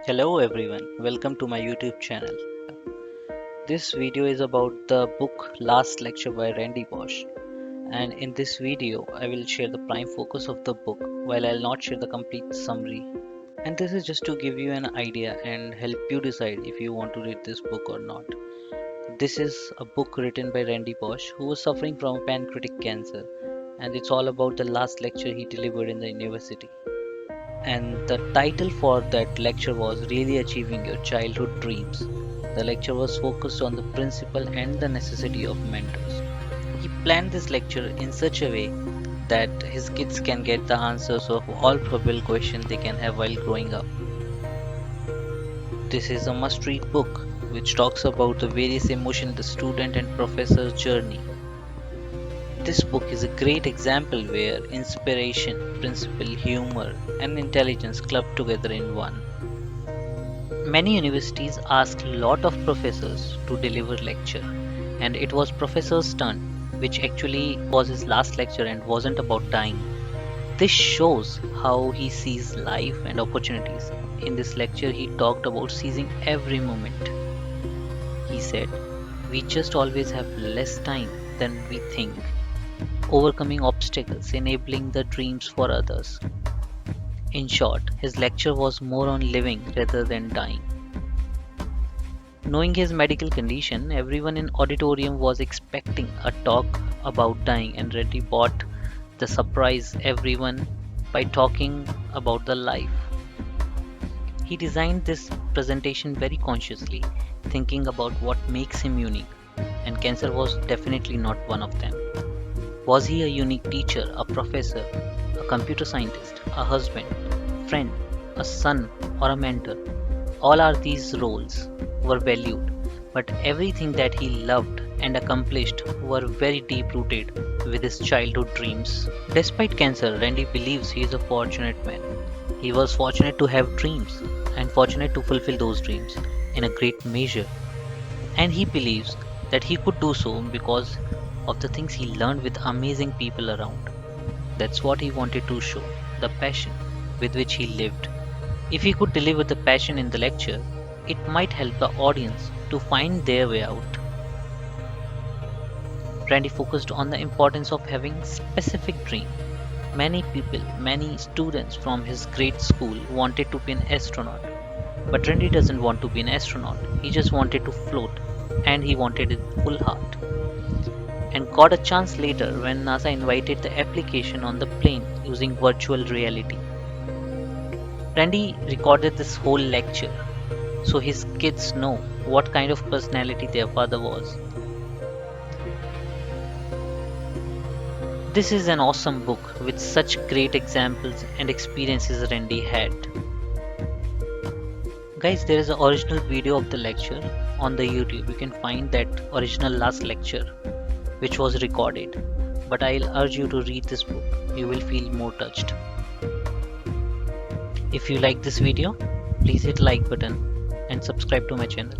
Hello everyone, welcome to my YouTube channel. This video is about the book Last Lecture by Randy Pausch, and in this video I will share the prime focus of the book while I'll not share the complete summary. And this is just to give you an idea and help you decide if you want to read this book or not. This is a book written by Randy Pausch who was suffering from pancreatic cancer, and it's all about the last lecture he delivered in the university. And the title for that lecture was Really Achieving Your Childhood Dreams. The lecture was focused on the principle and the necessity of mentors. He planned this lecture in such a way that his kids can get the answers of all probable questions they can have while growing up. This is a must read book which talks about the various emotions the student and professor's journey. This book is a great example where inspiration, principle, humor, and intelligence club together in one. Many universities ask a lot of professors to deliver lecture, and it was professor's turn, which actually was his last lecture and wasn't about dying. This shows how he sees life and opportunities. In this lecture, he talked about seizing every moment. He said, "We just always have less time than we think." Overcoming obstacles, enabling the dreams for others. In short, his lecture was more on living rather than dying. Knowing his medical condition, everyone in auditorium was expecting a talk about dying, and Reddy bought the surprise everyone by talking about the life. He designed this presentation very consciously, thinking about what makes him unique, and cancer was definitely not one of them. Was he a unique teacher, a professor, a computer scientist, a husband, friend, a son, or a mentor? All are these roles were valued, but everything that he loved and accomplished were very deep rooted with his childhood dreams. Despite cancer, Randy believes he is a fortunate man. He was fortunate to have dreams and fortunate to fulfill those dreams in a great measure. And he believes that he could do so because of the things he learned with amazing people around. That's what he wanted to show, the passion with which he lived. If he could deliver the passion in the lecture, it might help the audience to find their way out. Randy focused on the importance of having specific dream. Many people, many students from his great school wanted to be an astronaut. But Randy doesn't want to be an astronaut. He just wanted to float, and he wanted it full heart. And got a chance later when NASA invited the application on the plane using virtual reality. Randy recorded this whole lecture so his kids know what kind of personality their father was. This is an awesome book with such great examples and experiences Randy had. Guys, there is an original video of the lecture on the YouTube. You can find that original last lecture which was recorded, but I'll urge you to read this book. You will feel more touched. If you like this video, please hit like button and subscribe to my channel.